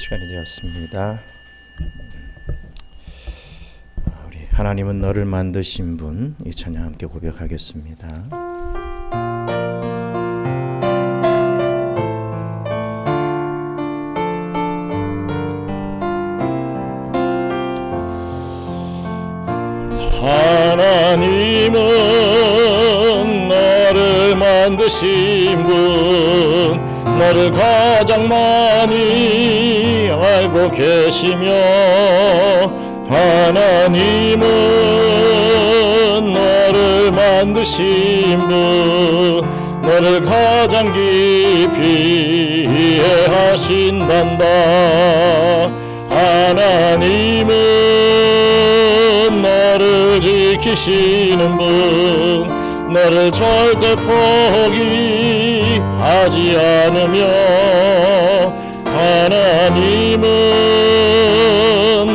시간이 되었습니다. 우리 하나님은 너를 만드신 분, 이 찬양 함께 고백하겠습니다. 하나님은 너를 만드신 분, 너를 가장 많이 알고 계시며, 하나님은 너를 만드신 분, 너를 가장 깊이 이해하신단다. 하나님은 너를 지키시는 분, 너를 절대 포기하지 않으며, 하나님은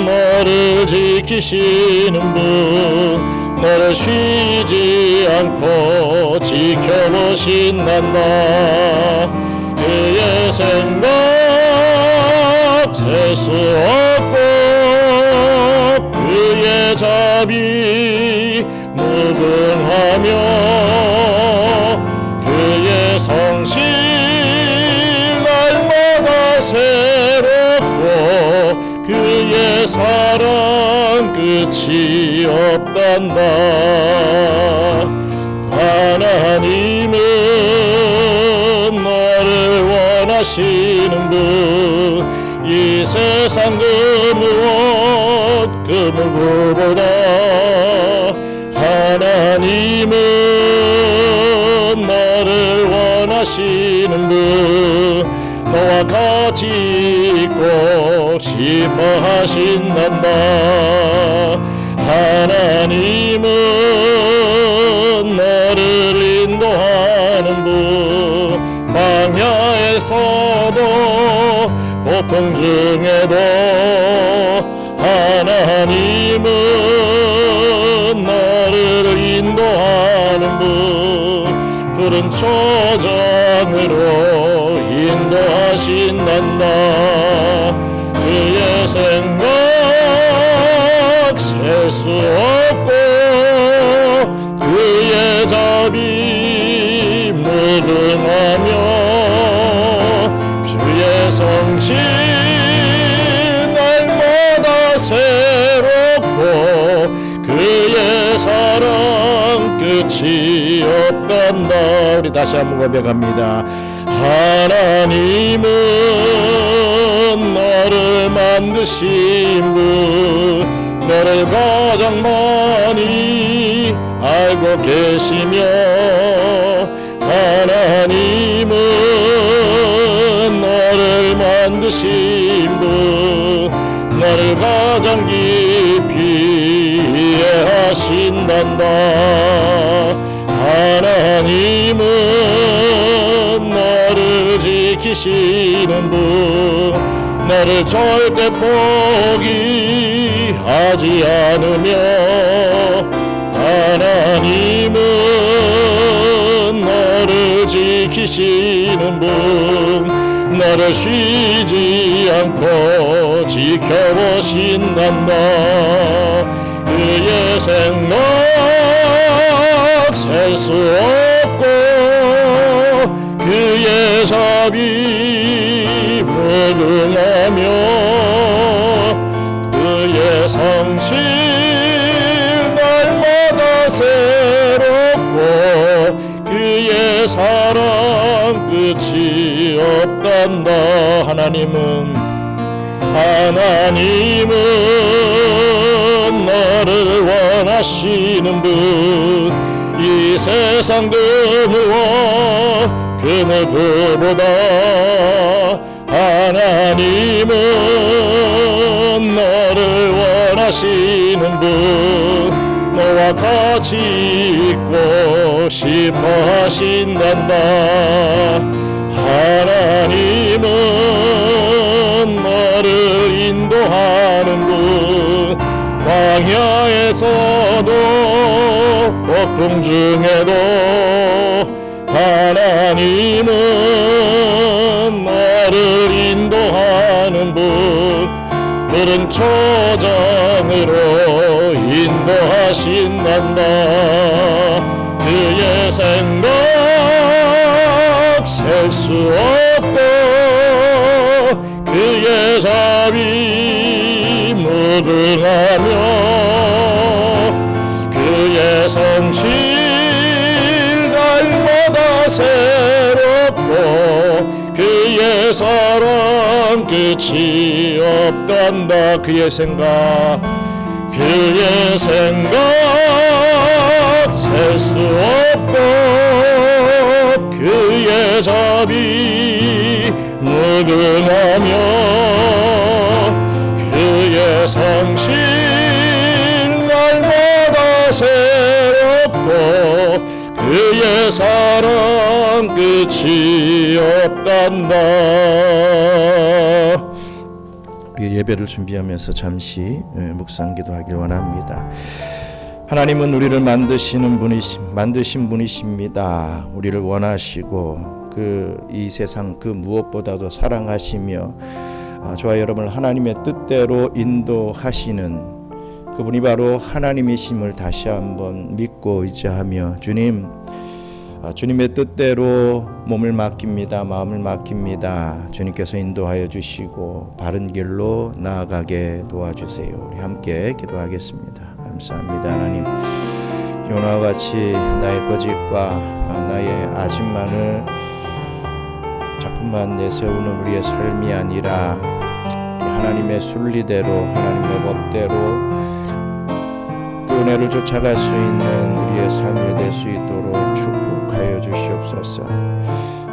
너를 지키시는 분, 너를 쉬지 않고 지켜보신단다. 그의 생각 셀 수 없고, 그의 자비 무궁하며, 그의 성실 날마다 새롭고, 그의 사랑 끝이 없단다. 하나님은 너를 원하시는 분, 이 세상 그 무엇 그 누구보다 하나님은 너를 원하시는 분, 너와 같이 있고 싶어 하신단다. 하나님은 너를 인도하는 분, 광야에서도 폭풍 중에도 하나님은 너를 인도하는 분, 푸른 초장으로 인도하신단다. 그의 생각 셀 수 없고, 그의 자비 무궁하며, 주의 성실 날마다 새롭고, 그의 사랑 끝이 없단다. 우리 다시 한번 고백합니다. 하나님은 너를 만드신 분, 너를 가장 많이 알고 계시며, 하나님은 너를 만드신 분, 너를 가장 깊이 이해하신단다. 하나님은 너를 지키시는 분, 너를 절대 포기하지 않으며, 하나님은 너를 지키시는 분, 너를 쉬지 않고 지켜보신단다. 그의 생각 셀 수 없고, 그의 자비 무궁하며, 그의 성실 날마다 새롭고, 그의 사랑 끝이 없단다. 하나님은 너를 원하시는 분, 이 세상 그 무엇 그 누구보다 하나님은 너를 원하시는 분, 너와 같이 있고 싶어 하신단다. 하나님은 너를 인도하는 분, 광야에서도 폭풍 중에도 하나님은 너를 인도하는 인도하시는 분 푸른 초장으로 인도하신단다. 그의 생각 셀 수 없고 그의 자비 무궁하며 그의 성실 날마다 새롭고 그의 사랑 끝이 없단다. 그의 생각 셀 수 없고 그의 자비 무궁하며 그의 성실 날마다 새롭고 그의 사랑 끝이 없단다. 우리 예배를 준비하면서 잠시 묵상 기도하길 원합니다. 하나님은 우리를 만드신 분이십니다. 우리를 원하시고 이 세상 그 무엇보다도 사랑하시며 저와 여러분을 하나님의 뜻대로 인도하시는 그분이 바로 하나님이심을 다시 한번 믿고 의지하며 주님의 뜻대로 몸을 맡깁니다. 마음을 맡깁니다. 주님께서 인도하여 주시고 바른 길로 나아가게 도와주세요. 우리 함께 기도하겠습니다. 감사합니다. 하나님, 요나와 같이 나의 거짓과 나의 아집만을 자꾸만 내세우는 우리의 삶이 아니라 하나님의 순리대로 하나님의 법대로 그 은혜를 쫓아갈 수 있는 우리의 삶이 될 수 있도록 축복하여 주시옵소서.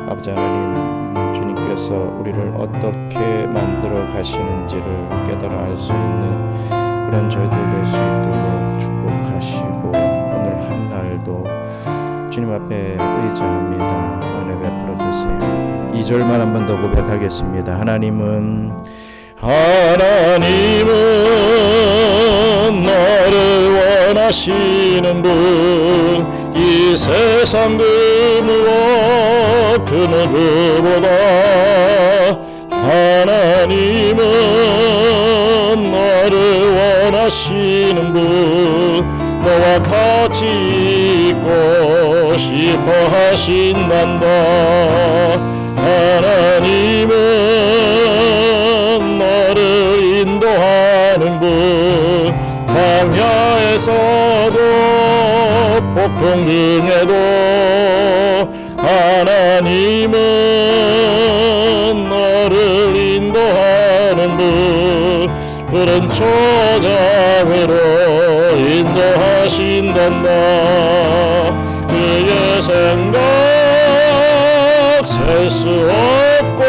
아버지 하나님, 주님께서 우리를 어떻게 만들어 가시는지를 깨달아 알 수 있는 그런 저희들 될 수 있도록 축복하시고 오늘 한 날도 주님 앞에 의지합니다. 은혜 베풀어 주세요. 2절만 한 번 더 고백하겠습니다. 하나님은 너를 원하시는 분 이 세상 그 무엇 그 누구보다 하나님은 너를 원하시는 분 너와 같이 있고 싶어 하신단다. 하나님은 너를 인도하는 분 광야에서도 폭풍 중에도 하나님은 너를 인도하는 분 푸른 초장으로 인도하신단다. 그의 생각 셀 수 없고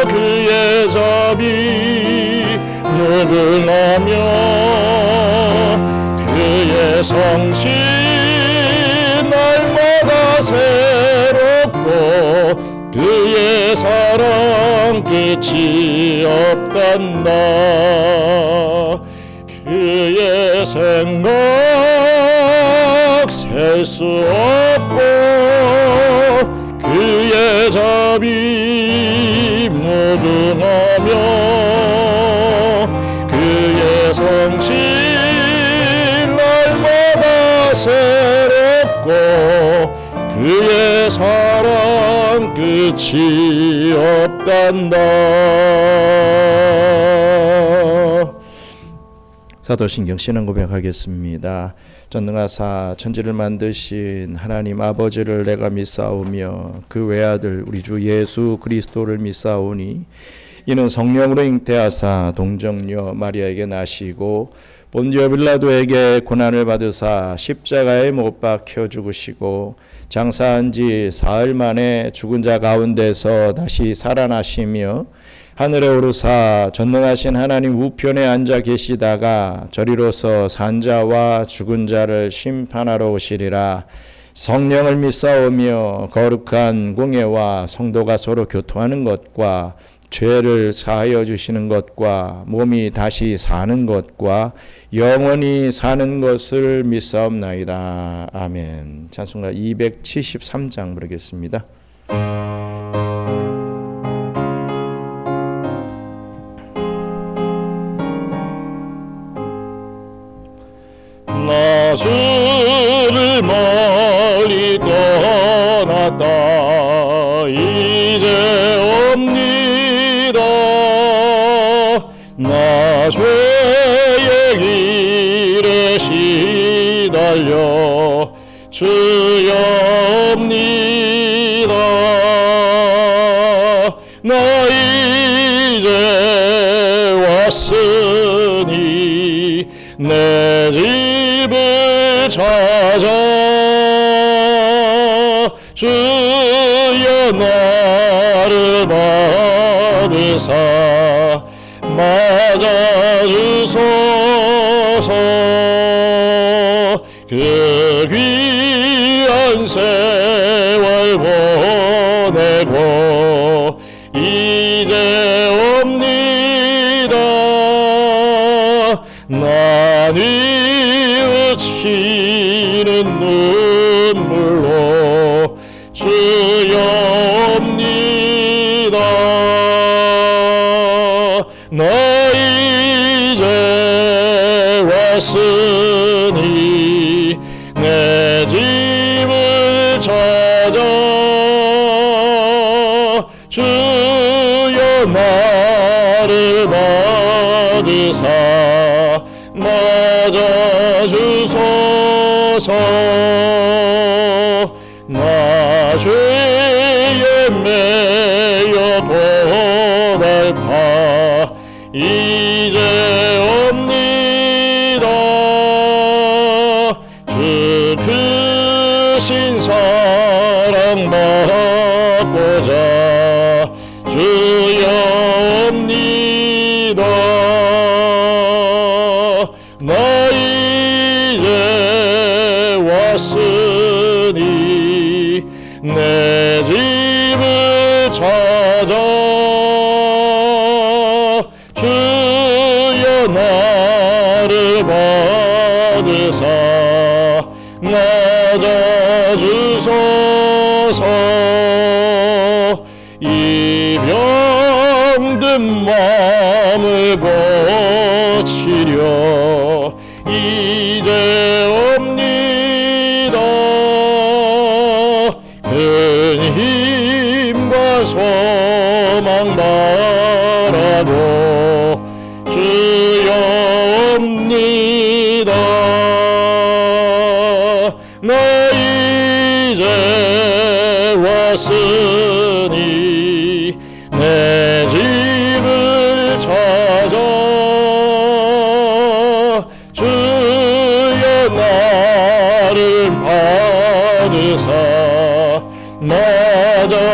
그의 자비 무궁하며 그의 성실 날마다 새롭고 그의 사랑 끝이 없단다. 그의 생각 셀 수 없고 그의 자비 무궁하며 그의 성실 날마다 새롭고 그의 사랑 끝이 없단다. 사도신경 신앙 고백하겠습니다. 전능하사 천지를 만드신 하나님 아버지를 내가 믿사오며 그 외아들 우리 주 예수 그리스도를 믿사오니 이는 성령으로 잉태하사 동정녀 마리아에게 나시고 본디오 빌라도에게 고난을 받으사 십자가에 못 박혀 죽으시고 장사한 지 사흘 만에 죽은 자 가운데서 다시 살아나시며 하늘에 오르사 전능하신 하나님 우편에 앉아 계시다가 저리로서 산 자와 죽은 자를 심판하러 오시리라. 성령을 믿사오며 거룩한 공예와 성도가 서로 교통하는 것과 죄를 사하여 주시는 것과 몸이 다시 사는 것과 영원히 사는 것을 믿사옵나이다. 아멘. 찬송가 273장 부르겠습니다. 왔다 이제 옵니다. 나 죄의 길에 시달려 주여 옵니다. 나 이제 왔으니 내 집을 찾아 주여 나를 받으사 맞아주소서. 그 귀한 세월 보내고 이제 옵니다. 나 뉘우치는 눈물로 주여 옵니다. 나 이제 왔으니 내 집을 찾아 주여 나를 받으사 맞아주소서. 나 죄에 매여 고달파 이제 옵니다. 주 크신 사랑 받고자 주여 옵니다. 나 이제 왔으니 내 집을 찾아 주여 나를 받으사 맞아주소서. 이 병든 마음을 고치려 이제 옵니다. 큰 힘과 소망 바라고 주여 옵니다. 나 이제 왔으니 내 집을 찾아 주여 나를 받으사 맞아주소서.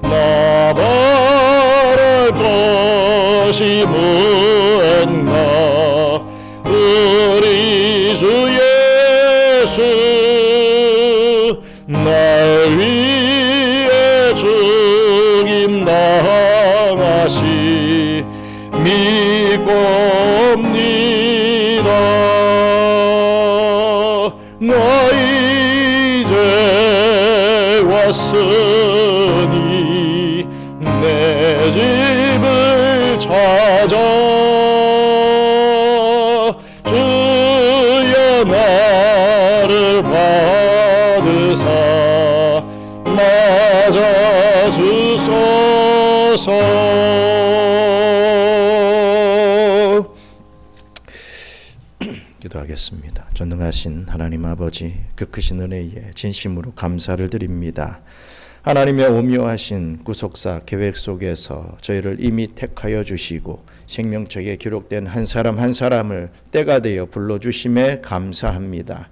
나 바랄 것이 무엇인가 우리 주 예수 날 위해 죽임 당하시 믿고 옵니다. 나 이제 왔으니 내 집을 찾아 주여 나를 받으사 맞아주소서. 기도하겠습니다. 전능하신 하나님 아버지, 그 크신 은혜에 진심으로 감사를 드립니다. 하나님의 오묘하신 구속사 계획 속에서 저희를 이미 택하여 주시고 생명책에 기록된 한 사람 한 사람을 때가 되어 불러주심에 감사합니다.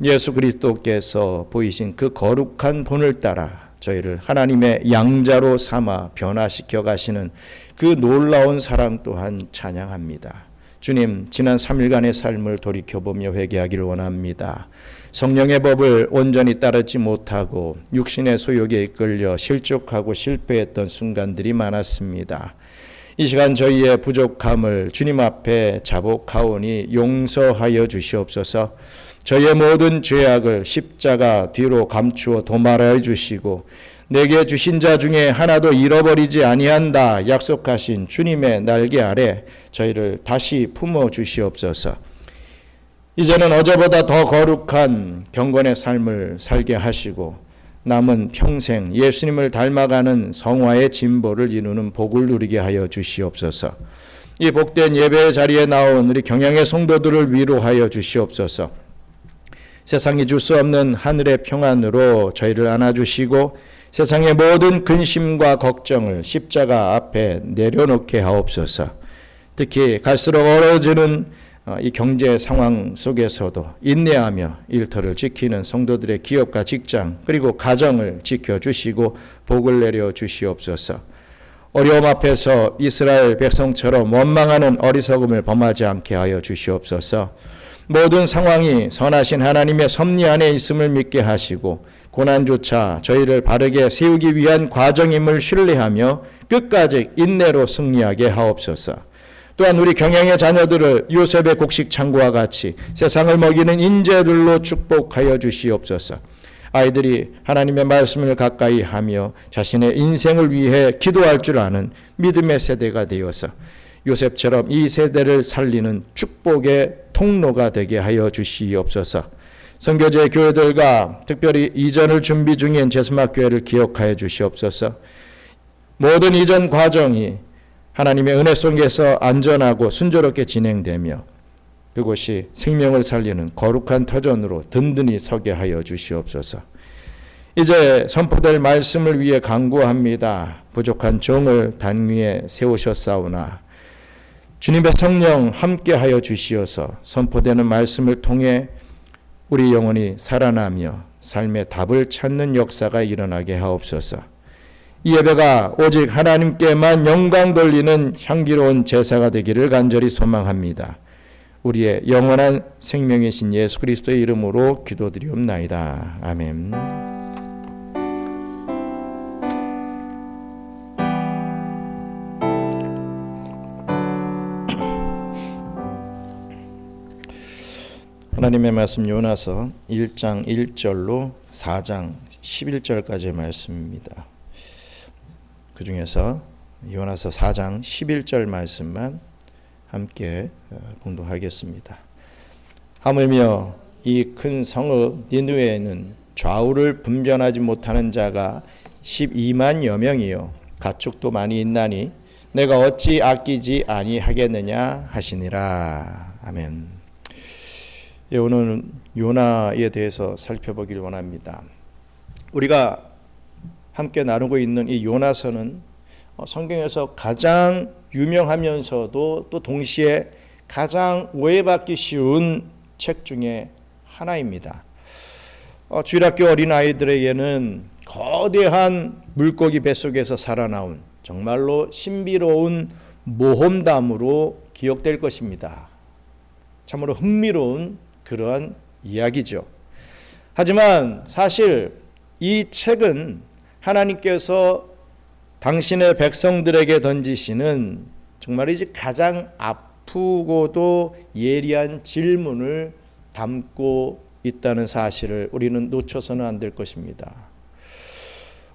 예수 그리스도께서 보이신 그 거룩한 본을 따라 저희를 하나님의 양자로 삼아 변화시켜 가시는 그 놀라운 사랑 또한 찬양합니다. 주님, 지난 3일간의 삶을 돌이켜보며 회개하기를 원합니다. 성령의 법을 온전히 따르지 못하고 육신의 소욕에 이끌려 실족하고 실패했던 순간들이 많았습니다. 이 시간 저희의 부족함을 주님 앞에 자복하오니 용서하여 주시옵소서. 저희의 모든 죄악을 십자가 뒤로 감추어 도말하여 주시고 내게 주신 자 중에 하나도 잃어버리지 아니한다 약속하신 주님의 날개 아래 저희를 다시 품어 주시옵소서. 이제는 어제보다 더 거룩한 경건의 삶을 살게 하시고 남은 평생 예수님을 닮아가는 성화의 진보를 이루는 복을 누리게 하여 주시옵소서. 이 복된 예배의 자리에 나온 우리 경양의 성도들을 위로하여 주시옵소서. 세상이 줄 수 없는 하늘의 평안으로 저희를 안아주시고 세상의 모든 근심과 걱정을 십자가 앞에 내려놓게 하옵소서. 특히 갈수록 어려워지는 이 경제 상황 속에서도 인내하며 일터를 지키는 성도들의 기업과 직장 그리고 가정을 지켜주시고 복을 내려 주시옵소서. 어려움 앞에서 이스라엘 백성처럼 원망하는 어리석음을 범하지 않게 하여 주시옵소서. 모든 상황이 선하신 하나님의 섭리 안에 있음을 믿게 하시고 고난조차 저희를 바르게 세우기 위한 과정임을 신뢰하며 끝까지 인내로 승리하게 하옵소서. 또한 우리 경영의 자녀들을 요셉의 곡식 창고와 같이 세상을 먹이는 인재들로 축복하여 주시옵소서. 아이들이 하나님의 말씀을 가까이 하며 자신의 인생을 위해 기도할 줄 아는 믿음의 세대가 되어서 요셉처럼 이 세대를 살리는 축복의 통로가 되게 하여 주시옵소서. 선교제 교회들과 특별히 이전을 준비 중인 제스막교회를 기억하여 주시옵소서. 모든 이전 과정이 하나님의 은혜 속에서 안전하고 순조롭게 진행되며 그곳이 생명을 살리는 거룩한 터전으로 든든히 서게 하여 주시옵소서. 이제 선포될 말씀을 위해 간구합니다. 부족한 종을 단 위에 세우셨사오나 주님의 성령 함께하여 주시어서 선포되는 말씀을 통해 우리 영혼이 살아나며 삶의 답을 찾는 역사가 일어나게 하옵소서. 이 예배가 오직 하나님께만 영광 돌리는 향기로운 제사가 되기를 간절히 소망합니다. 우리의 영원한 생명이신 예수 그리스도의 이름으로 기도드리옵나이다. 아멘. 하나님의 말씀 요나서 1장 1절로 4장 11절까지의 말씀입니다. 그 중에서 요나서 4장 11절 말씀만 함께 봉독하겠습니다. 하물며 이 큰 성읍 니느웨에는 좌우를 분별하지 못하는 자가 12만여 명이요 가축도 많이 있나니 내가 어찌 아끼지 아니하겠느냐 하시니라. 아멘. 오늘 요나에 대해서 살펴보길 원합니다. 우리가 함께 나누고 있는 이 요나서는 성경에서 가장 유명하면서도 또 동시에 가장 오해받기 쉬운 책 중에 하나입니다. 주일학교 어린아이들에게는 거대한 물고기 뱃속에서 살아나온 정말로 신비로운 모험담으로 기억될 것입니다. 참으로 흥미로운 그러한 이야기죠. 하지만 사실 이 책은 하나님께서 당신의 백성들에게 던지시는 정말이지 가장 아프고도 예리한 질문을 담고 있다는 사실을 우리는 놓쳐서는 안 될 것입니다.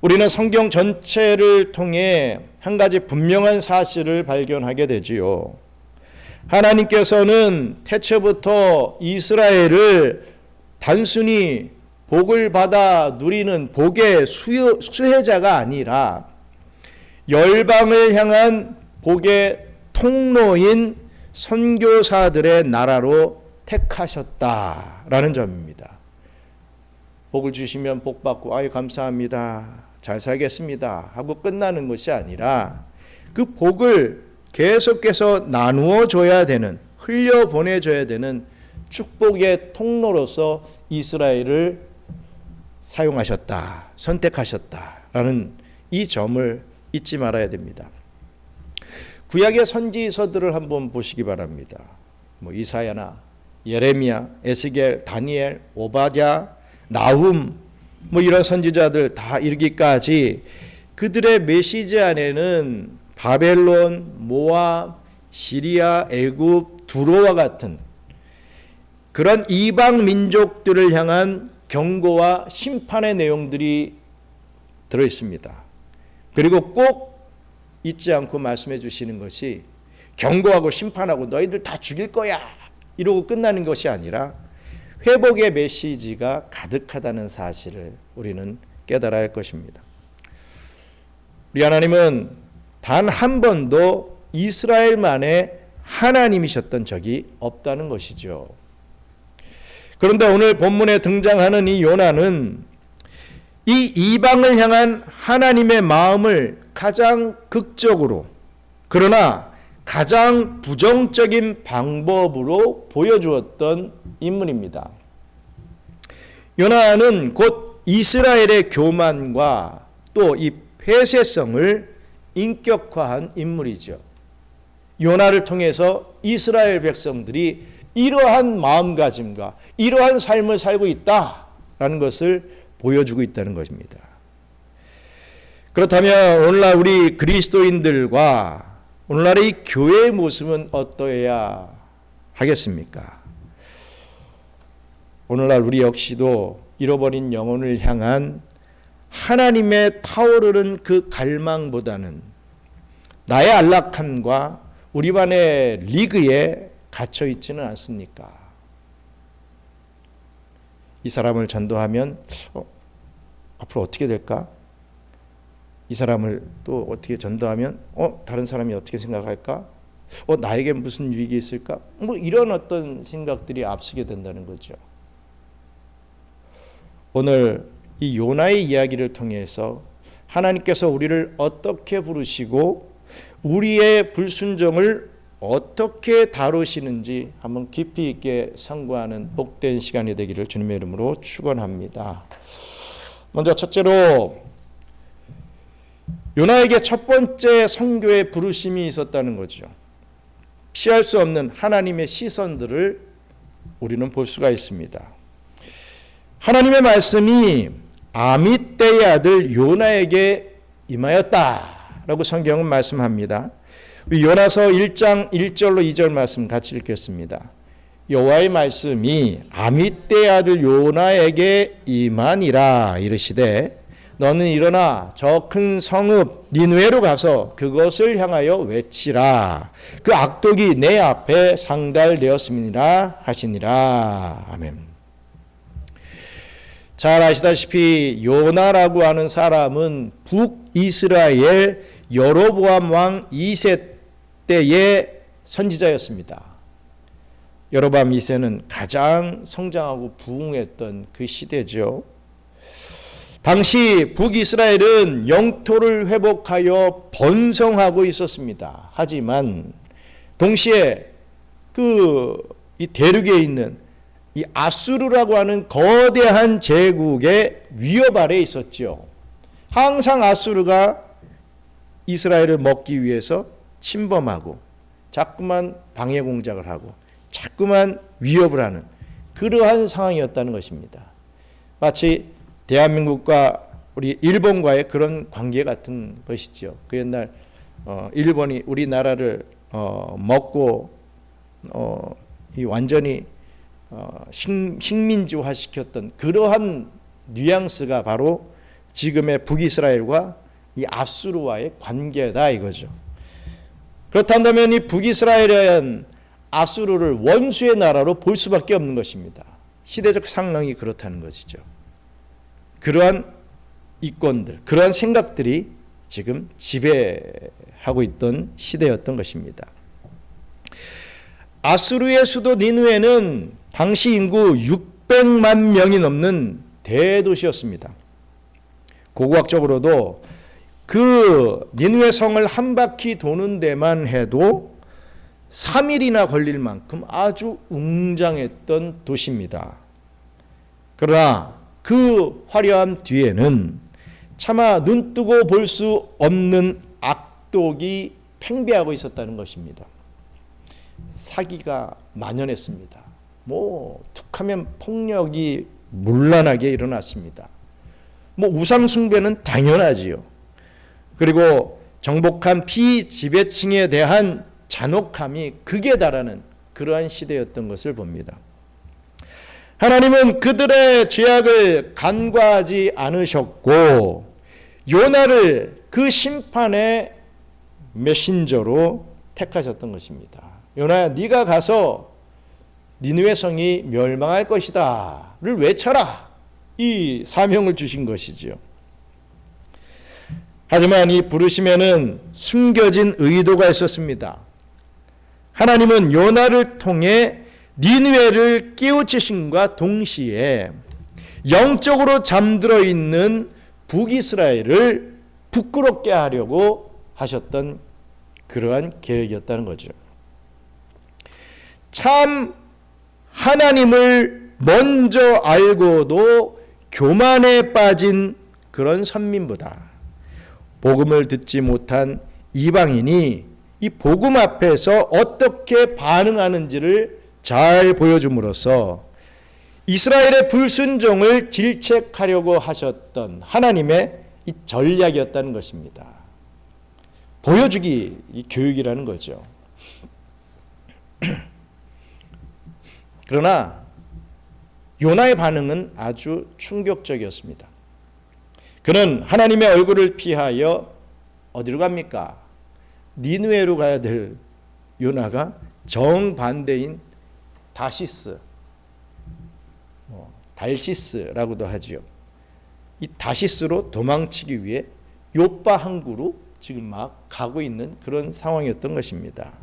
우리는 성경 전체를 통해 한 가지 분명한 사실을 발견하게 되지요. 하나님께서는 태초부터 이스라엘을 단순히 복을 받아 누리는 복의 수혜자가 아니라 열방을 향한 복의 통로인 선교사들의 나라로 택하셨다라는 점입니다. 복을 주시면 복 받고 아유 감사합니다. 잘 살겠습니다. 하고 끝나는 것이 아니라 그 복을 계속해서 나누어 줘야 되는, 흘려 보내줘야 되는 축복의 통로로서 이스라엘을 사용하셨다, 선택하셨다라는 이 점을 잊지 말아야 됩니다. 구약의 선지서들을 한번 보시기 바랍니다. 이사야나 예레미야, 에스겔, 다니엘, 오바댜, 나훔 이런 선지자들 다 이르기까지 그들의 메시지 안에는 바벨론, 모압, 시리아, 애굽, 두로와 같은 그런 이방 민족들을 향한 경고와 심판의 내용들이 들어 있습니다. 그리고 꼭 잊지 않고 말씀해 주시는 것이 경고하고 심판하고 너희들 다 죽일 거야 이러고 끝나는 것이 아니라 회복의 메시지가 가득하다는 사실을 우리는 깨달아야 할 것입니다. 우리 하나님은 단 한 번도 이스라엘만의 하나님이셨던 적이 없다는 것이죠. 그런데 오늘 본문에 등장하는 이 요나는 이 이방을 향한 하나님의 마음을 가장 극적으로, 그러나 가장 부정적인 방법으로 보여주었던 인물입니다. 요나는 곧 이스라엘의 교만과 또 이 폐쇄성을 인격화한 인물이죠. 요나를 통해서 이스라엘 백성들이 이러한 마음가짐과 이러한 삶을 살고 있다라는 것을 보여주고 있다는 것입니다. 그렇다면 오늘날 우리 그리스도인들과 오늘날의 이 교회의 모습은 어떠해야 하겠습니까? 오늘날 우리 역시도 잃어버린 영혼을 향한 하나님의 타오르는 그 갈망보다는 나의 안락함과 우리만의 리그에 갇혀 있지는 않습니까? 이 사람을 전도하면 앞으로 어떻게 될까? 이 사람을 또 어떻게 전도하면 다른 사람이 어떻게 생각할까? 나에게 무슨 유익이 있을까? 이런 어떤 생각들이 앞서게 된다는 거죠. 오늘 이 요나의 이야기를 통해서 하나님께서 우리를 어떻게 부르시고 우리의 불순종을 어떻게 다루시는지 한번 깊이 있게 상고하는 복된 시간이 되기를 주님의 이름으로 축원합니다. 먼저 첫째로 요나에게 첫 번째 선교의 부르심이 있었다는 거죠. 피할 수 없는 하나님의 시선들을 우리는 볼 수가 있습니다. 하나님의 말씀이 아미떼의 아들 요나에게 임하였다라고 성경은 말씀합니다. 요나서 1장 1절로 2절 말씀 같이 읽겠습니다. 여호와의 말씀이 아미떼의 아들 요나에게 임하니라 이르시되 너는 일어나 저 큰 성읍 니느웨로 가서 그것을 향하여 외치라. 그 악독이 내 앞에 상달되었음이니라 하시니라. 아멘. 잘 아시다시피 요나라고 하는 사람은 북이스라엘 여로보암 왕 2세 때의 선지자였습니다. 여로보암 2세는 가장 성장하고 부흥했던 그 시대죠. 당시 북이스라엘은 영토를 회복하여 번성하고 있었습니다. 하지만 동시에 이 대륙에 있는 이 아수르라고 하는 거대한 제국의 위협 아래에 있었죠. 항상 아수르가 이스라엘을 먹기 위해서 침범하고 자꾸만 방해 공작을 하고 자꾸만 위협을 하는 그러한 상황이었다는 것입니다. 마치 대한민국과 우리 일본과의 그런 관계 같은 것이죠. 그 옛날 일본이 우리나라를 먹고 이 완전히 식민지화 시켰던 그러한 뉘앙스가 바로 지금의 북이스라엘과 이 아수르와의 관계다 이거죠. 그렇다면 이 북이스라엘은 아수르를 원수의 나라로 볼 수밖에 없는 것입니다. 시대적 상황이 그렇다는 것이죠. 그러한 이권들, 그러한 생각들이 지금 지배하고 있던 시대였던 것입니다. 아수르의 수도 니느웨는 당시 인구 600만 명이 넘는 대도시였습니다. 고고학적으로도 그 니느웨 성을 한 바퀴 도는 데만 해도 3일이나 걸릴 만큼 아주 웅장했던 도시입니다. 그러나 그 화려함 뒤에는 차마 눈뜨고 볼 수 없는 악독이 팽배하고 있었다는 것입니다. 사기가 만연했습니다. 툭하면 폭력이 문란하게 일어났습니다. 우상 숭배는 당연하지요. 그리고 정복한 피지배층에 대한 잔혹함이 극에 달하는 그러한 시대였던 것을 봅니다. 하나님은 그들의 죄악을 간과하지 않으셨고 요나를 그 심판의 메신저로 택하셨던 것입니다. 요나야, 네가 가서 니느웨 성이 멸망할 것이다를 외쳐라. 이 사명을 주신 것이지요. 하지만 이 부르심에는 숨겨진 의도가 있었습니다. 하나님은 요나를 통해 니느웨를 깨우치심과 동시에 영적으로 잠들어 있는 북이스라엘을 부끄럽게 하려고 하셨던 그러한 계획이었다는 거죠. 참 하나님을 먼저 알고도 교만에 빠진 그런 선민보다 복음을 듣지 못한 이방인이 이 복음 앞에서 어떻게 반응하는지를 잘 보여줌으로써 이스라엘의 불순종을 질책하려고 하셨던 하나님의 이 전략이었다는 것입니다. 보여주기 이 교육이라는 거죠. 그러나 요나의 반응은 아주 충격적이었습니다. 그는 하나님의 얼굴을 피하여 어디로 갑니까? 니느웨로 가야 될 요나가 정반대인 다시스, 달시스라고도 하지요. 이 다시스로 도망치기 위해 요빠 항구로 지금 막 가고 있는 그런 상황이었던 것입니다.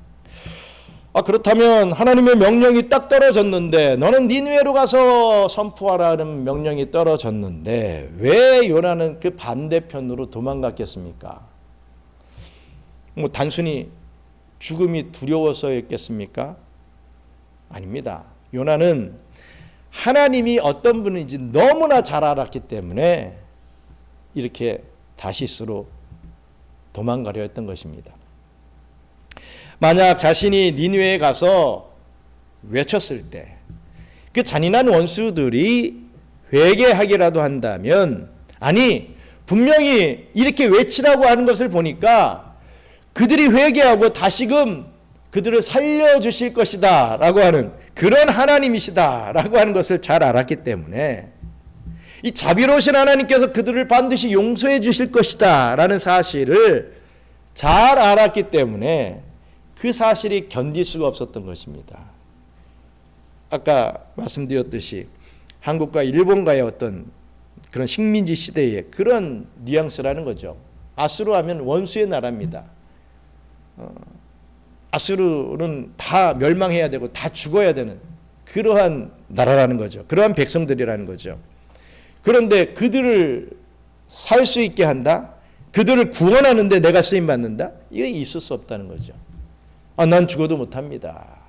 그렇다면 하나님의 명령이 딱 떨어졌는데 너는 니느웨로 가서 선포하라는 명령이 떨어졌는데 왜 요나는 그 반대편으로 도망갔겠습니까? 단순히 죽음이 두려워서였겠습니까? 아닙니다. 요나는 하나님이 어떤 분인지 너무나 잘 알았기 때문에 이렇게 다시스로 도망가려 했던 것입니다. 만약 자신이 니느웨에 가서 외쳤을 때 그 잔인한 원수들이 회개하기라도 한다면, 아니 분명히 이렇게 외치라고 하는 것을 보니까 그들이 회개하고 다시금 그들을 살려주실 것이다 라고 하는 그런 하나님이시다 라고 하는 것을 잘 알았기 때문에 이 자비로우신 하나님께서 그들을 반드시 용서해 주실 것이다 라는 사실을 잘 알았기 때문에 그 사실이 견딜 수가 없었던 것입니다. 아까 말씀드렸듯이 한국과 일본과의 어떤 그런 식민지 시대의 그런 뉘앙스라는 거죠. 아수르 하면 원수의 나라입니다. 아수르는 다 멸망해야 되고 다 죽어야 되는 그러한 나라라는 거죠. 그러한 백성들이라는 거죠. 그런데 그들을 살 수 있게 한다? 그들을 구원하는데 내가 쓰임받는다? 이게 있을 수 없다는 거죠. 난 죽어도 못합니다.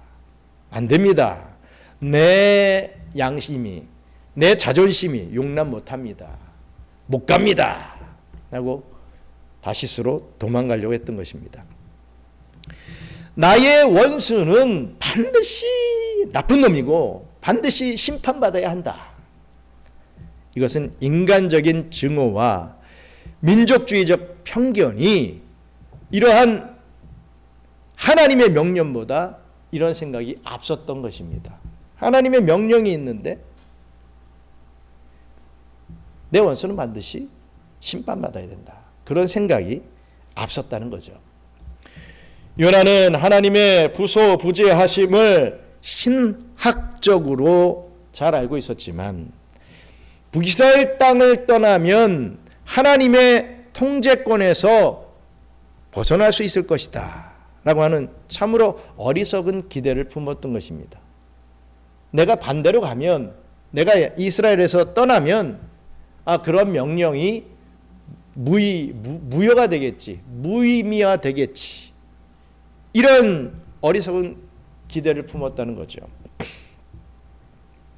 안 됩니다. 내 양심이, 내 자존심이 용납 못합니다. 못 갑니다. 라고 다시스로 도망가려고 했던 것입니다. 나의 원수는 반드시 나쁜 놈이고 반드시 심판받아야 한다. 이것은 인간적인 증오와 민족주의적 편견이 이러한 하나님의 명령보다 이런 생각이 앞섰던 것입니다. 하나님의 명령이 있는데 내 원수는 반드시 심판받아야 된다. 그런 생각이 앞섰다는 거죠. 요나는 하나님의 부소부재하심을 신학적으로 잘 알고 있었지만 북이스라엘 땅을 떠나면 하나님의 통제권에서 벗어날 수 있을 것이다 라고 하는 참으로 어리석은 기대를 품었던 것입니다. 내가 반대로 가면, 내가 이스라엘에서 떠나면 그런 명령이 무효가 되겠지, 무의미화 되겠지, 이런 어리석은 기대를 품었다는 거죠.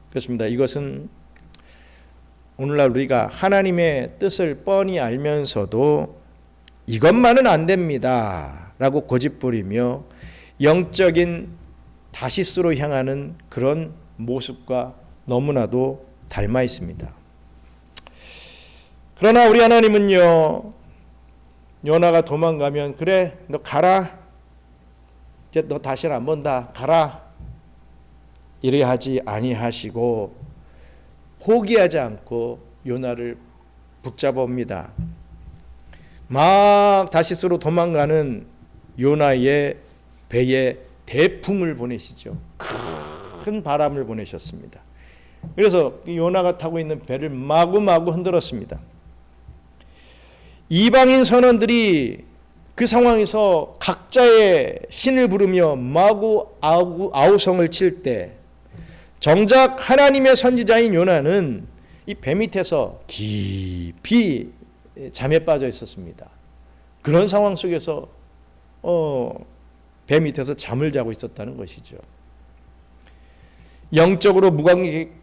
그렇습니다. 이것은 오늘날 우리가 하나님의 뜻을 뻔히 알면서도 이것만은 안 됩니다 라고 고집부리며 영적인 다시스로 향하는 그런 모습과 너무나도 닮아 있습니다. 그러나 우리 하나님은요, 요나가 도망가면 그래 너 가라, 이제 너 다시는 안 본다, 가라, 이래 하지 아니하시고 포기하지 않고 요나를 붙잡아 옵니다. 막 다시스로 도망가는 요나의 배에 대풍을 보내시죠. 큰 큰 바람을 보내셨습니다. 그래서 요나가 타고 있는 배를 마구마구 흔들었습니다. 이방인 선원들이 그 상황에서 각자의 신을 부르며 마구 아우성을 칠 때 정작 하나님의 선지자인 요나는 이 배 밑에서 깊이 잠에 빠져 있었습니다. 그런 상황 속에서 배 밑에서 잠을 자고 있었다는 것이죠. 영적으로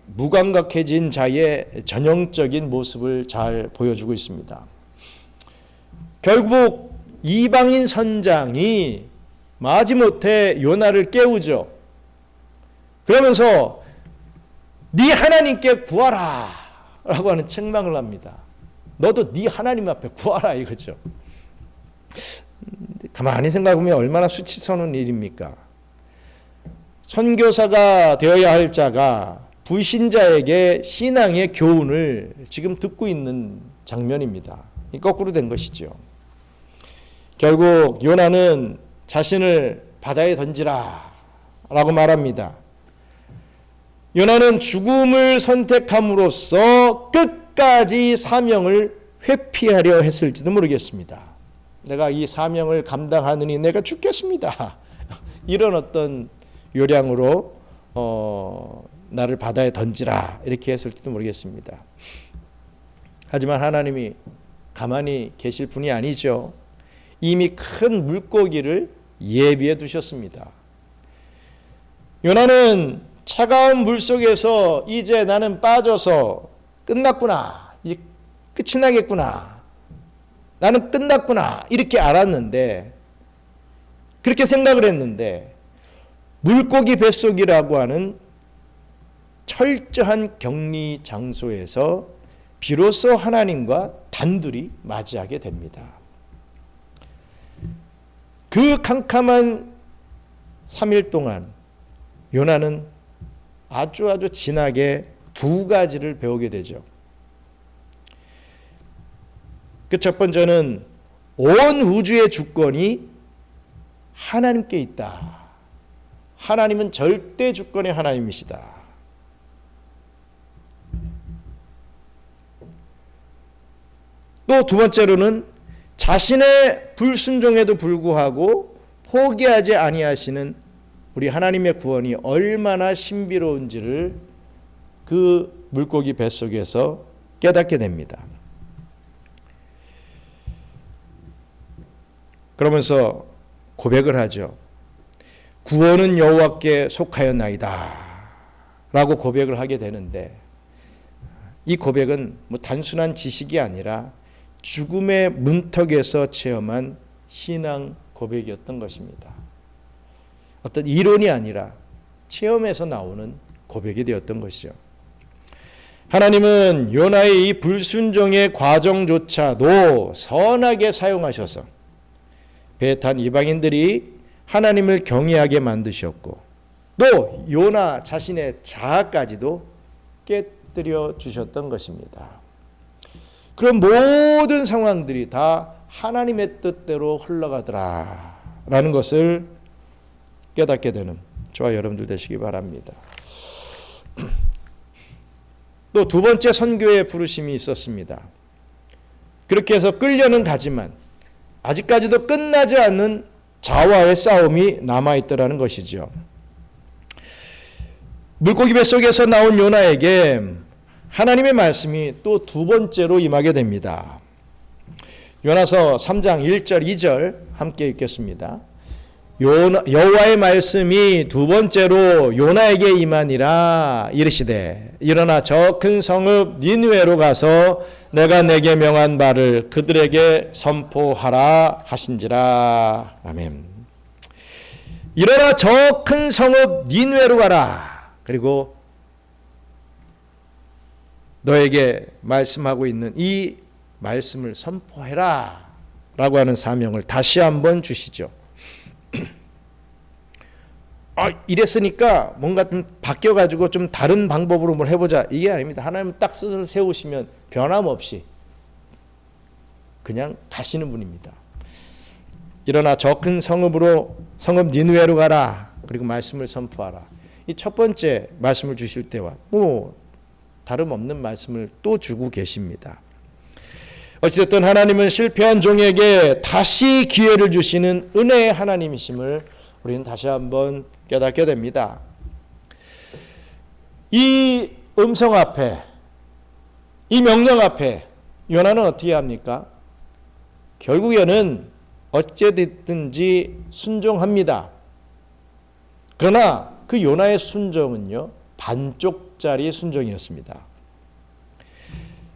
무감각해진 자의 전형적인 모습을 잘 보여주고 있습니다. 결국 이방인 선장이 마지못해 요나를 깨우죠. 그러면서 네 하나님께 구하라 라고 하는 책망을 합니다. 너도 네 하나님 앞에 구하라 이거죠. 가만히 생각해보면 얼마나 수치스러운 일입니까? 선교사가 되어야 할 자가 불신자에게 신앙의 교훈을 지금 듣고 있는 장면입니다. 거꾸로 된 것이죠. 결국 요나는 자신을 바다에 던지라 라고 말합니다. 요나는 죽음을 선택함으로써 끝까지 사명을 회피하려 했을지도 모르겠습니다. 내가 이 사명을 감당하느니 내가 죽겠습니다. 이런 어떤 요량으로 나를 바다에 던지라 이렇게 했을지도 모르겠습니다. 하지만 하나님이 가만히 계실 분이 아니죠. 이미 큰 물고기를 예비해 두셨습니다. 요나는 차가운 물속에서 이제 나는 빠져서 끝났구나, 이제 끝이 나겠구나, 나는 끝났구나 이렇게 알았는데, 그렇게 생각을 했는데 물고기 뱃속이라고 하는 철저한 격리 장소에서 비로소 하나님과 단둘이 맞이하게 됩니다. 그 캄캄한 3일 동안 요나는 아주 진하게 두 가지를 배우게 되죠. 그 첫 번째는 온 우주의 주권이 하나님께 있다. 하나님은 절대 주권의 하나님이시다. 또 두 번째로는 자신의 불순종에도 불구하고 포기하지 아니하시는 우리 하나님의 구원이 얼마나 신비로운지를 그 물고기 뱃속에서 깨닫게 됩니다. 그러면서 고백을 하죠. 구원은 여호와께 속하였나이다 라고 고백을 하게 되는데, 이 고백은 뭐 단순한 지식이 아니라 죽음의 문턱에서 체험한 신앙 고백이었던 것입니다. 어떤 이론이 아니라 체험에서 나오는 고백이 되었던 것이죠. 하나님은 요나의 이 불순종의 과정조차도 선하게 사용하셔서 배에 탄 이방인들이 하나님을 경외하게 만드셨고, 또 요나 자신의 자아까지도 깨뜨려 주셨던 것입니다. 그런 모든 상황들이 다 하나님의 뜻대로 흘러가더라 라는 것을 깨닫게 되는 저와 여러분들 되시기 바랍니다. 또 두 번째 선교의 부르심이 있었습니다. 그렇게 해서 끌려는 가지만 아직까지도 끝나지 않는 자와의 싸움이 남아있더라는 것이죠. 물고기 뱃속에서 나온 요나에게 하나님의 말씀이 또 두 번째로 임하게 됩니다. 요나서 3장 1절 2절 함께 읽겠습니다. 여호와의 말씀이 두 번째로 요나에게 임하니라. 이르시되 일어나 저 큰 성읍 니느웨로 가서 내가 내게 명한 바를 그들에게 선포하라 하신지라. 아멘. 일어나 저 큰 성읍 니느웨로 가라. 그리고 너에게 말씀하고 있는 이 말씀을 선포해라 라고 하는 사명을 다시 한번 주시죠. 이랬으니까 뭔가 좀 바뀌어가지고 좀 다른 방법으로 뭘 해보자, 이게 아닙니다. 하나님은 딱 뜻을 세우시면 변함없이 그냥 가시는 분입니다. 일어나 저 큰 성읍 니느웨로 가라. 그리고 말씀을 선포하라. 이 첫 번째 말씀을 주실 때와 다름없는 말씀을 또 주고 계십니다. 어찌됐든 하나님은 실패한 종에게 다시 기회를 주시는 은혜의 하나님이심을 우리는 다시 한번 깨닫게 됩니다. 이 음성 앞에, 이 명령 앞에 요나는 어떻게 합니까? 결국에는 어찌됐든지 순종합니다. 그러나 그 요나의 순종은요, 반쪽짜리 순종이었습니다.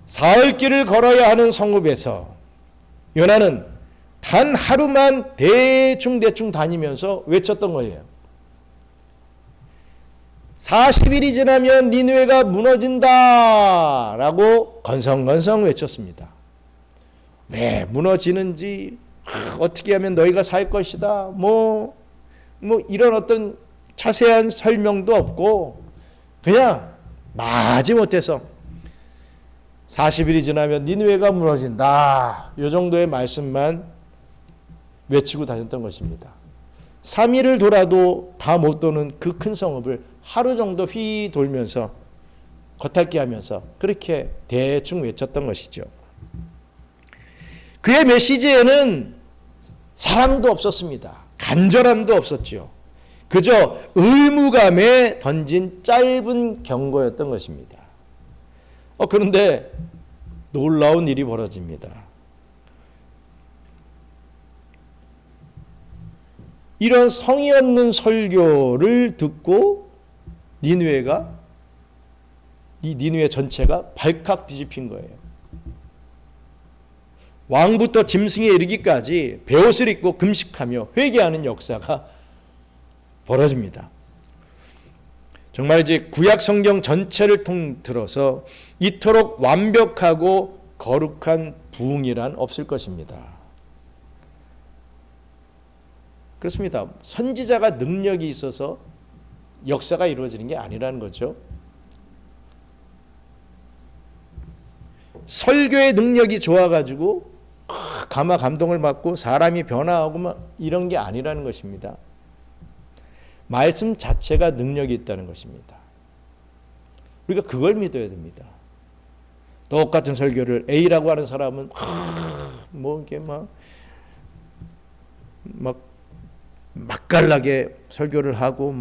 사흘 길을 걸어야 하는 성읍에서 요나는 단 하루만 대충 다니면서 외쳤던 거예요. 40일이 지나면 니느웨가 무너진다 라고 건성건성 외쳤습니다. 왜 무너지는지, 어떻게 하면 너희가 살 것이다, 이런 어떤 자세한 설명도 없고 그냥 마지못해서 40일이 지나면 니느웨가 무너진다, 이 정도의 말씀만 외치고 다녔던 것입니다. 3일을 돌아도 다 못 도는 그 큰 성읍을 하루 정도 휘 돌면서 겉핥기 하면서 그렇게 대충 외쳤던 것이죠. 그의 메시지에는 사랑도 없었습니다. 간절함도 없었죠. 그저 의무감에 던진 짧은 경고였던 것입니다. 그런데 놀라운 일이 벌어집니다. 이런 성의 없는 설교를 듣고 니느웨 전체가 발칵 뒤집힌 거예요. 왕부터 짐승에 이르기까지 베옷을 입고 금식하며 회개하는 역사가 벌어집니다. 정말 이제 구약 성경 전체를 통틀어서 이토록 완벽하고 거룩한 부흥이란 없을 것입니다. 그렇습니다. 선지자가 능력이 있어서 역사가 이루어지는 게 아니라는 거죠. 설교의 능력이 좋아가지고 감동을 받고 사람이 변화하고 이런 게 아니라는 것입니다. 말씀 자체가 능력이 있다는 것입니다. 우리가 그걸 믿어야 됩니다. 똑같은 설교를 A라고 하는 사람은 이게 맛깔나게 설교를 하고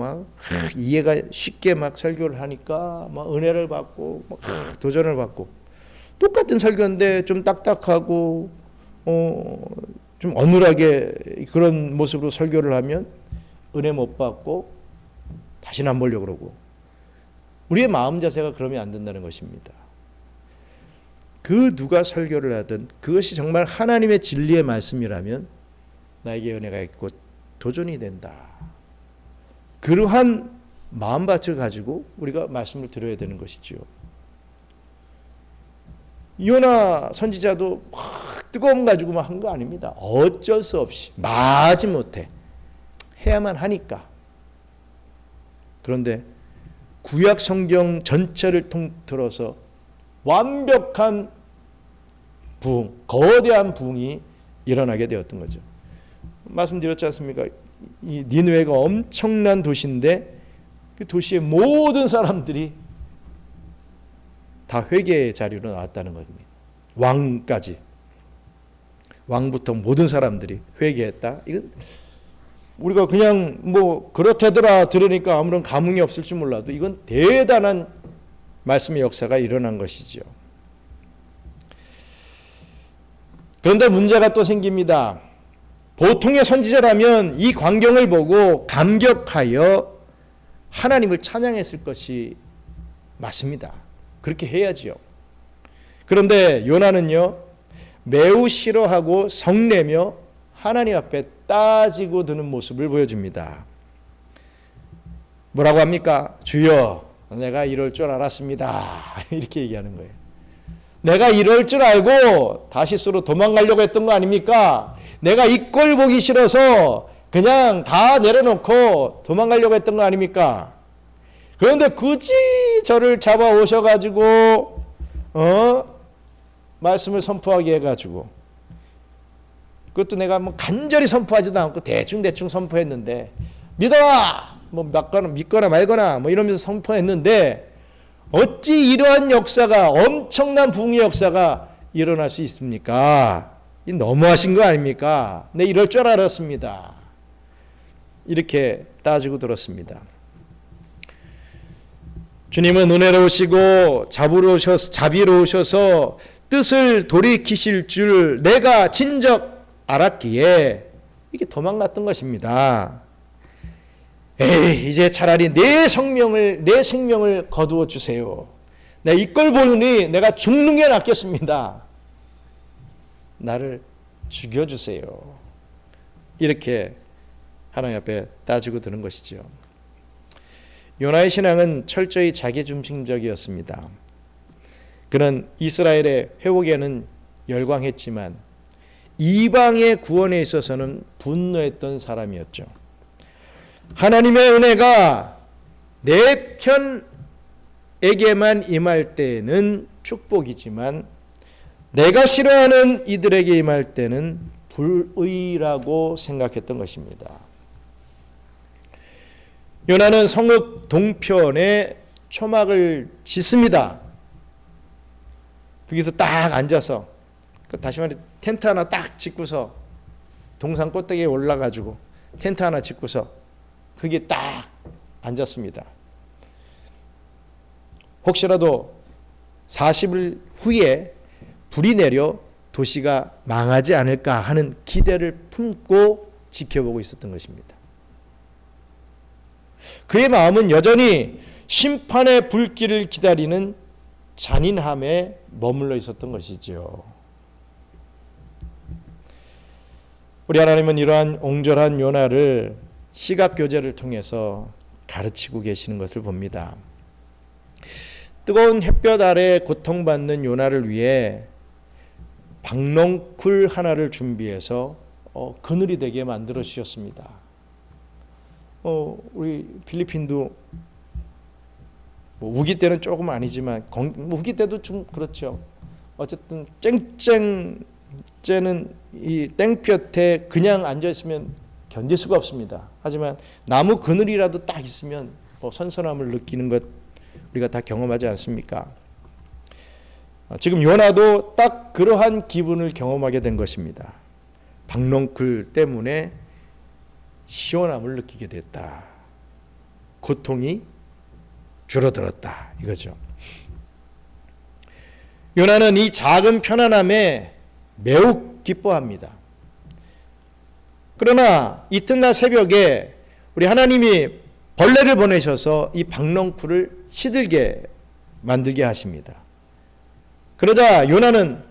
이해가 쉽게 설교를 하니까 은혜를 받고 도전을 받고, 똑같은 설교인데 좀 딱딱하고 좀 어눌하게 그런 모습으로 설교를 하면 은혜 못 받고 다시는 안 보려고 그러고, 우리의 마음 자세가 그러면 안 된다는 것입니다. 그 누가 설교를 하든 그것이 정말 하나님의 진리의 말씀이라면 나에게 은혜가 있고 도전이 된다. 그러한 마음밭을 가지고 우리가 말씀을 들어야 되는 것이죠. 요나 선지자도 뜨거움 가지고 한 거 아닙니다. 어쩔 수 없이 마지못해 해야만 하니까. 그런데 구약 성경 전체를 통틀어서 완벽한 부흥, 거대한 부흥이 일어나게 되었던 거죠. 말씀드렸지 않습니까? 이 니느웨가 엄청난 도시인데 그 도시의 모든 사람들이 다 회개의 자리로 나왔다는 겁니다. 왕까지, 왕부터 모든 사람들이 회개했다. 이건 우리가 그냥 그렇다더라 들으니까 아무런 감흥이 없을지 몰라도 이건 대단한 말씀의 역사가 일어난 것이죠. 그런데 문제가 또 생깁니다. 보통의 선지자라면 이 광경을 보고 감격하여 하나님을 찬양했을 것이 맞습니다. 그렇게 해야지요. 그런데 요나는요, 매우 싫어하고 성내며 하나님 앞에 따지고 드는 모습을 보여줍니다. 뭐라고 합니까? 주여, 내가 이럴 줄 알았습니다. 이렇게 얘기하는 거예요. 내가 이럴 줄 알고 다시스로 도망가려고 했던 거 아닙니까? 내가 이 꼴 보기 싫어서 그냥 다 내려놓고 도망가려고 했던 거 아닙니까? 그런데 굳이 저를 잡아오셔가지고 말씀을 선포하게 해가지고, 그것도 내가 간절히 선포하지도 않고 대충 선포했는데, 믿어라! 뭐 믿거나 말거나 뭐 이러면서 선포했는데 어찌 이러한 역사가, 엄청난 부흥의 역사가 일어날 수 있습니까? 이 너무하신 거 아닙니까? 네, 이럴 줄 알았습니다. 이렇게 따지고 들었습니다. 주님은 은혜로우시고 자비로우셔서 뜻을 돌이키실 줄 내가 진적 알았기에 이게 도망갔던 것입니다. 에이, 이제 차라리 내 생명을 거두어 주세요. 내가 이걸 보느니 내가 죽는 게 낫겠습니다. 나를 죽여주세요. 이렇게 하나님 앞에 따지고 드는 것이죠. 요나의 신앙은 철저히 자기중심적이었습니다. 그는 이스라엘의 회복에는 열광했지만 이방의 구원에 있어서는 분노했던 사람이었죠. 하나님의 은혜가 내 편에게만 임할 때는 축복이지만 내가 싫어하는 이들에게 임할 때는 불의라고 생각했던 것입니다. 요나는 성읍 동편에 초막을 짓습니다. 거기서 딱 앉아서, 다시 말해 텐트 하나 딱 짓고서, 동산 꼭대기에 올라가지고 텐트 하나 짓고서 거기에 딱 앉았습니다. 혹시라도 40일 후에 불이 내려 도시가 망하지 않을까 하는 기대를 품고 지켜보고 있었던 것입니다. 그의 마음은 여전히 심판의 불길을 기다리는 잔인함에 머물러 있었던 것이지요. 우리 하나님은 이러한 옹졸한 요나를 시각교제를 통해서 가르치고 계시는 것을 봅니다. 뜨거운 햇볕 아래 고통받는 요나를 위해 박넝쿨 하나를 준비해서 그늘이 되게 만들어 주셨습니다. 우리 필리핀도 뭐 우기 때는 조금 아니지만 우기 때도 좀 그렇죠. 어쨌든 쨍쨍 이 땡볕에 그냥 앉아 있으면 견딜 수가 없습니다. 하지만 나무 그늘이라도 딱 있으면 선선함을 느끼는 것 우리가 다 경험하지 않습니까? 지금 요나도 딱 그러한 기분을 경험하게 된 것입니다. 박넝쿨 때문에 시원함을 느끼게 됐다. 고통이 줄어들었다. 이거죠. 요나는 이 작은 편안함에 매우 기뻐합니다. 그러나 이튿날 새벽에 우리 하나님이 벌레를 보내셔서 이 박넝쿨을 시들게 만들게 하십니다. 그러자 요나는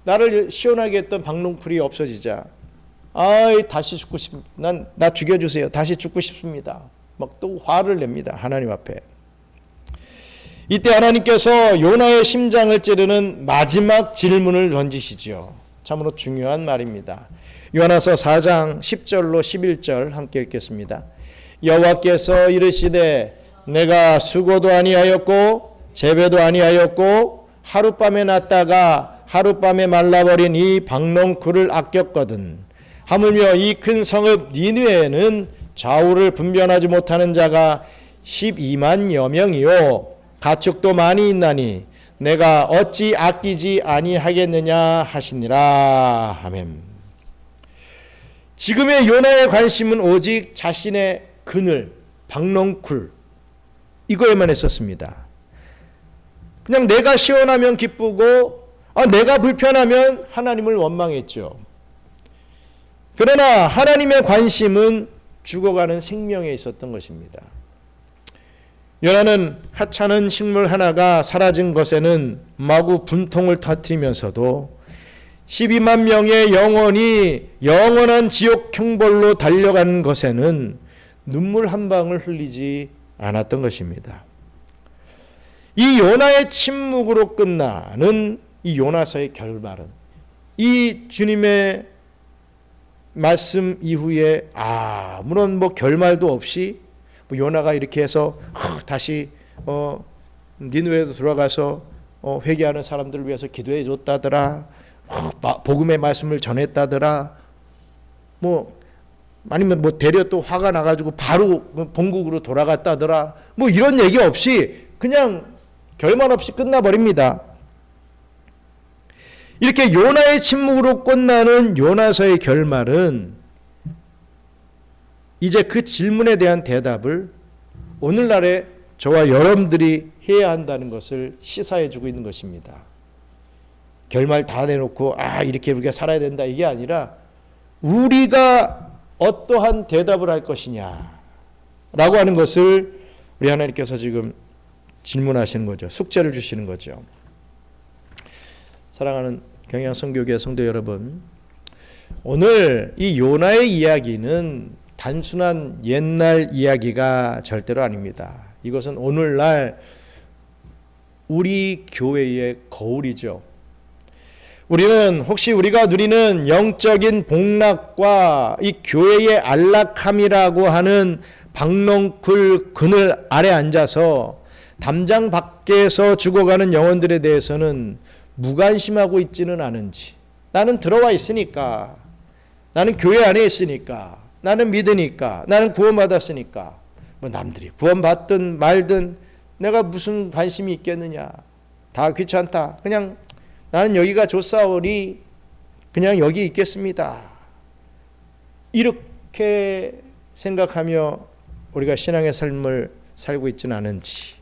나를 시원하게 했던 박넝쿨이 없어지자 다시 죽고 나 죽여주세요. 다시 죽고 싶습니다. 막 또 화를 냅니다. 하나님 앞에. 이때 하나님께서 요나의 심장을 찌르는 마지막 질문을 던지시지요. 참으로 중요한 말입니다. 요나서 4장 10절로 11절 함께 읽겠습니다. 여호와께서 이르시되 내가 수고도 아니하였고 재배도 아니하였고 하룻밤에 났다가 하룻밤에 말라버린 이 박넝쿨을 아꼈거든. 하물며 이 큰 성읍 니느웨에는 좌우를 분별하지 못하는 자가 12만여 명이요 가축도 많이 있나니 내가 어찌 아끼지 아니하겠느냐 하시니라. 아멘. 지금의 요나의 관심은 오직 자신의 그늘, 박넝쿨 이거에만 했었습니다. 그냥 내가 시원하면 기쁘고 내가 불편하면 하나님을 원망했죠. 그러나 하나님의 관심은 죽어가는 생명에 있었던 것입니다. 요나는 하찮은 식물 하나가 사라진 것에는 마구 분통을 터뜨리면서도 12만 명의 영혼이 영원한 지옥 형벌로 달려가는 것에는 눈물 한 방울 흘리지 않았던 것입니다. 이 요나의 침묵으로 끝나는 이 요나서의 결말은 이 주님의 말씀 이후에 아무런 결말도 없이 요나가 이렇게 해서 다시 니느웨로 들어가서 회개하는 사람들을 위해서 기도해 줬다더라. 복음의 말씀을 전했다더라. 아니면 뭐 대려 또 화가 나가지고 바로 본국으로 돌아갔다더라. 뭐 이런 얘기 없이 그냥 결말 없이 끝나버립니다. 이렇게 요나의 침묵으로 끝나는 요나서의 결말은 이제 그 질문에 대한 대답을 오늘날에 저와 여러분들이 해야 한다는 것을 시사해 주고 있는 것입니다. 결말 다 내놓고 이렇게 우리가 살아야 된다 이게 아니라 우리가 어떠한 대답을 할 것이냐 라고 하는 것을 우리 하나님께서 지금 질문하시는 거죠. 숙제를 주시는 거죠. 사랑하는 경양선교회 성도 여러분, 오늘 이 요나의 이야기는 단순한 옛날 이야기가 절대로 아닙니다. 이것은 오늘날 우리 교회의 거울이죠. 우리는 혹시 우리가 누리는 영적인 복락과 이 교회의 안락함이라고 하는 박넝쿨 그늘 아래 앉아서 담장 밖에서 죽어가는 영혼들에 대해서는 무관심하고 있지는 않은지, 나는 들어와 있으니까, 나는 교회 안에 있으니까, 나는 믿으니까, 나는 구원받았으니까, 뭐 남들이 구원받든 말든 내가 무슨 관심이 있겠느냐, 다 귀찮다, 그냥 나는 여기가 좋사오니 그냥 여기 있겠습니다. 이렇게 생각하며 우리가 신앙의 삶을 살고 있지는 않은지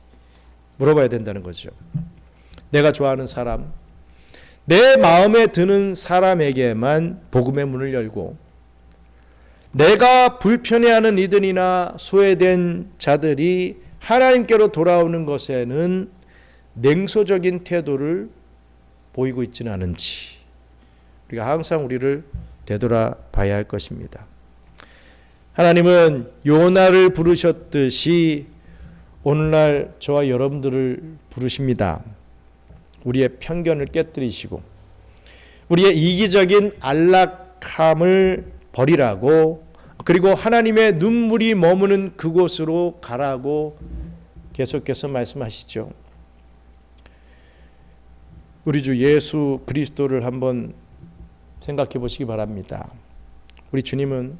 물어봐야 된다는 거죠. 내가 좋아하는 사람, 내 마음에 드는 사람에게만 복음의 문을 열고, 내가 불편해하는 이들이나 소외된 자들이 하나님께로 돌아오는 것에는 냉소적인 태도를 보이고 있지는 않은지 우리가 항상 우리를 되돌아봐야 할 것입니다. 하나님은 요나를 부르셨듯이 오늘날 저와 여러분들을 부르십니다. 우리의 편견을 깨뜨리시고 우리의 이기적인 안락함을 버리라고, 그리고 하나님의 눈물이 머무는 그곳으로 가라고 계속해서 말씀하시죠. 우리 주 예수 그리스도를 한번 생각해 보시기 바랍니다. 우리 주님은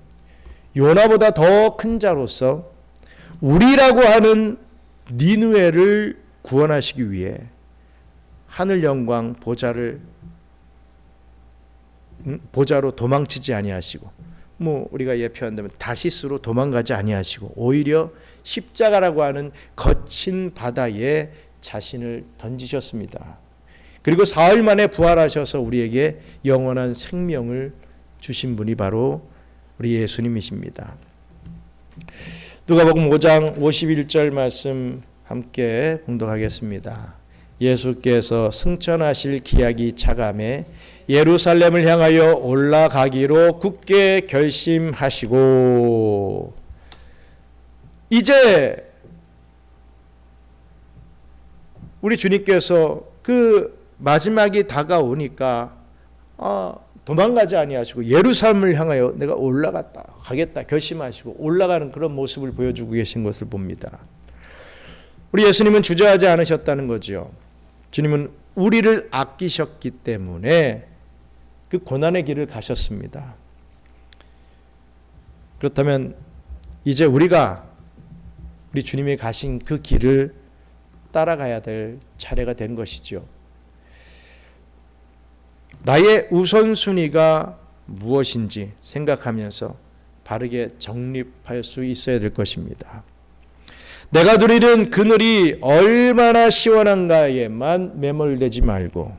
요나보다 더 큰 자로서 우리라고 하는 니느웨를 구원하시기 위해 하늘 영광 보좌로 도망치지 아니하시고, 뭐 우리가 예표한다면 다시스로 도망가지 아니하시고, 오히려 십자가라고 하는 거친 바다에 자신을 던지셨습니다. 그리고 사흘 만에 부활하셔서 우리에게 영원한 생명을 주신 분이 바로 우리 예수님이십니다. 누가복음 5장 51절 말씀 함께 봉독하겠습니다. 예수께서 승천하실 기약이 차감해 예루살렘을 향하여 올라가기로 굳게 결심하시고, 이제 우리 주님께서 그 마지막이 다가오니까 도망가지 아니하시고 예루살렘을 향하여 내가 가겠다 결심하시고 올라가는 그런 모습을 보여주고 계신 것을 봅니다. 우리 예수님은 주저하지 않으셨다는 거죠. 주님은 우리를 아끼셨기 때문에 그 고난의 길을 가셨습니다. 그렇다면 이제 우리가 우리 주님이 가신 그 길을 따라가야 될 차례가 된 것이죠. 나의 우선순위가 무엇인지 생각하면서 바르게 정립할 수 있어야 될 것입니다. 내가 누리는 그늘이 얼마나 시원한가에만 매몰되지 말고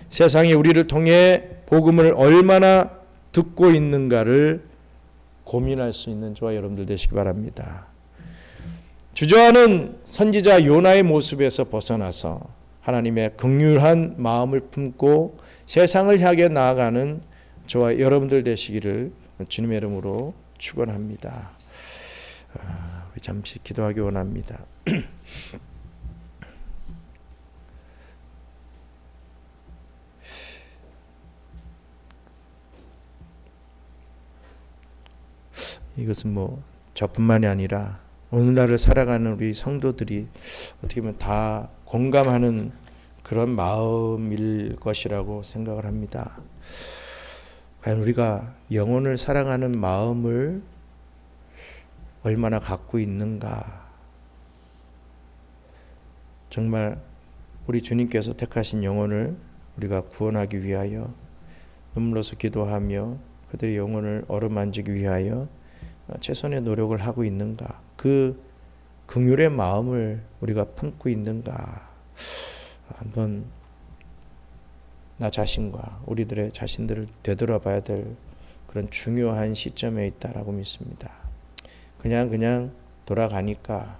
세상이 우리를 통해 복음을 얼마나 듣고 있는가를 고민할 수 있는 저와 여러분들 되시기 바랍니다. 주저하는 선지자 요나의 모습에서 벗어나서 하나님의 긍휼한 마음을 품고 세상을 향해 나아가는 저와 여러분들 되시기를 주님의 이름으로 축원합니다. 우리 잠시 기도하기 원합니다. 이것은 뭐 저뿐만이 아니라 오늘날을 살아가는 우리 성도들이 어떻게 보면 다 공감하는 그런 마음일 것이라고 생각을 합니다. 과연 우리가 영혼을 사랑하는 마음을 얼마나 갖고 있는가. 정말 우리 주님께서 택하신 영혼을 우리가 구원하기 위하여 눈물로서 기도하며 그들의 영혼을 어루만지기 위하여 최선의 노력을 하고 있는가. 그 긍휼의 마음을 우리가 품고 있는가. 한번 나 자신과 우리들의 자신들을 되돌아봐야 될 그런 중요한 시점에 있다라고 믿습니다. 그냥 돌아가니까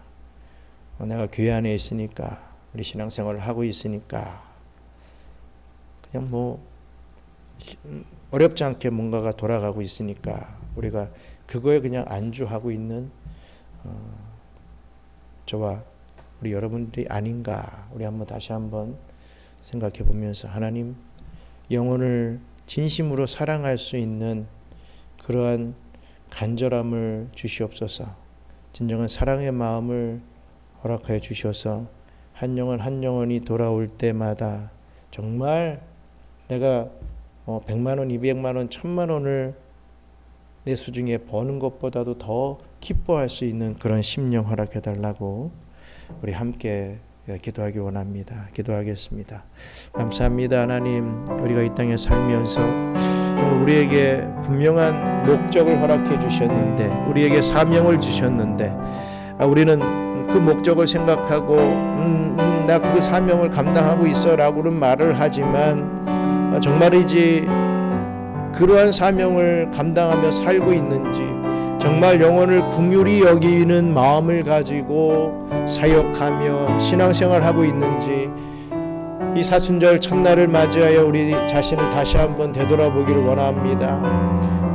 내가 교회 안에 있으니까 우리 신앙생활을 하고 있으니까 그냥 뭐 어렵지 않게 뭔가가 돌아가고 있으니까 우리가 그거에 그냥 안주하고 있는 저와 우리 여러분들이 아닌가. 우리 다시 한번 생각해 보면서 하나님 영혼을 진심으로 사랑할 수 있는 그러한 간절함을 주시옵소서. 진정한 사랑의 마음을 허락하여 주셔서 한 영혼 한 영혼이 돌아올 때마다 정말 내가 100만 원, 200만 원, 1000만 원을 내 수중에 버는 것보다도 더 기뻐할 수 있는 그런 심령 허락해 달라고 우리 함께 기도하기 원합니다. 기도하겠습니다. 감사합니다. 하나님, 우리가 이 땅에 살면서 정말 우리에게 분명한 목적을 허락해 주셨는데, 우리에게 사명을 주셨는데, 우리는 그 목적을 생각하고 나 그 사명을 감당하고 있어 라고는 말을 하지만 정말이지 그러한 사명을 감당하며 살고 있는지, 정말 영혼을 긍휼히 여기는 마음을 가지고 사역하며 신앙생활하고 있는지, 이 사순절 첫날을 맞이하여 우리 자신을 다시 한번 되돌아보기를 원합니다.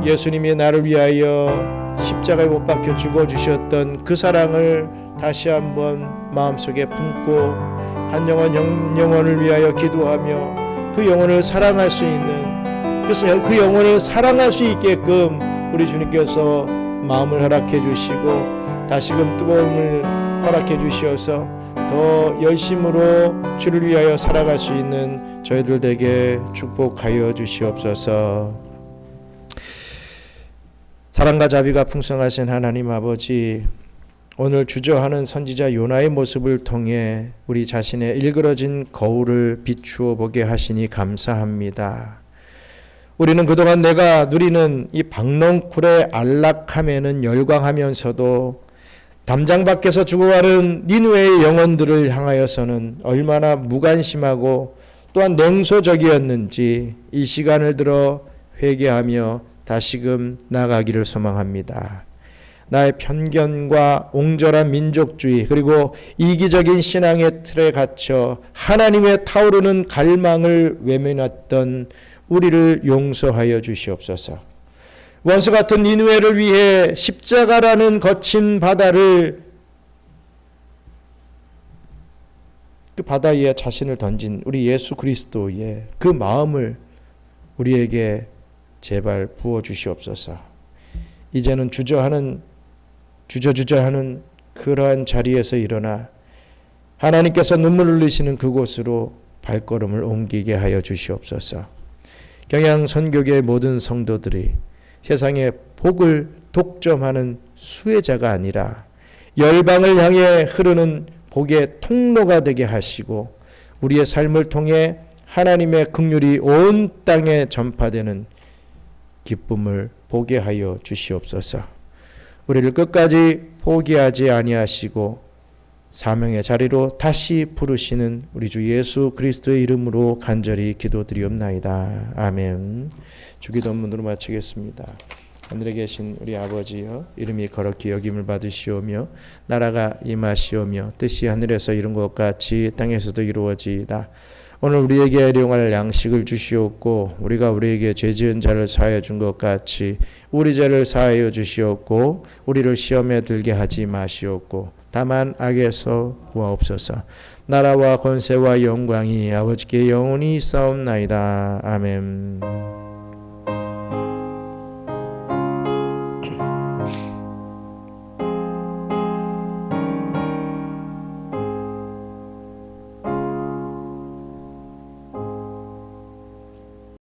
예수님이 나를 위하여 십자가에 못 박혀 죽어주셨던 그 사랑을 다시 한번 마음속에 품고 한 영혼을 위하여 기도하며 그 영혼을 사랑할 수 있는, 그래서 그 영혼을 사랑할 수 있게끔 우리 주님께서 마음을 허락해 주시고 다시금 뜨거움을 허락해 주시어서 더 열심으로 주를 위하여 살아갈 수 있는 저희들 되게 축복하여 주시옵소서. 사랑과 자비가 풍성하신 하나님 아버지, 오늘 주저하는 선지자 요나의 모습을 통해 우리 자신의 일그러진 거울을 비추어 보게 하시니 감사합니다. 우리는 그동안 내가 누리는 이 박넝쿨의 안락함에는 열광하면서도 담장 밖에서 죽어가는 니느웨의 영혼들을 향하여서는 얼마나 무관심하고 또한 냉소적이었는지 이 시간을 들어 회개하며 다시금 나아가기를 소망합니다. 나의 편견과 옹졸한 민족주의 그리고 이기적인 신앙의 틀에 갇혀 하나님의 타오르는 갈망을 외면했던 우리를 용서하여 주시옵소서. 원수 같은 니느웨를 위해 십자가라는 거친 바다를, 그 바다 위에 자신을 던진 우리 예수 그리스도의 그 마음을 우리에게 제발 부어 주시옵소서. 이제는 주저하는 그러한 자리에서 일어나 하나님께서 눈물을 흘리시는 그곳으로 발걸음을 옮기게 하여 주시옵소서. 경양 선교계의 모든 성도들이 세상의 복을 독점하는 수혜자가 아니라 열방을 향해 흐르는 복의 통로가 되게 하시고 우리의 삶을 통해 하나님의 긍휼이 온 땅에 전파되는 기쁨을 보게 하여 주시옵소서. 우리를 끝까지 포기하지 아니하시고 사명의 자리로 다시 부르시는 우리 주 예수 그리스도의 이름으로 간절히 기도드리옵나이다. 아멘. 주기도문으로 마치겠습니다. 하늘에 계신 우리 아버지여, 이름이 거룩히 여김을 받으시오며 나라가 임하시오며 뜻이 하늘에서 이룬 것 같이 땅에서도 이루어지이다. 오늘 우리에게 일용할 양식을 주시옵고 우리가 우리에게 죄 지은 자를 사하여 준 것 같이 우리 죄를 사하여 주시옵고 우리를 시험에 들게 하지 마시옵고 다만 악에서 구하옵소서. 나라와 권세와 영광이 아버지께 영원히 있사옵나이다. 아멘.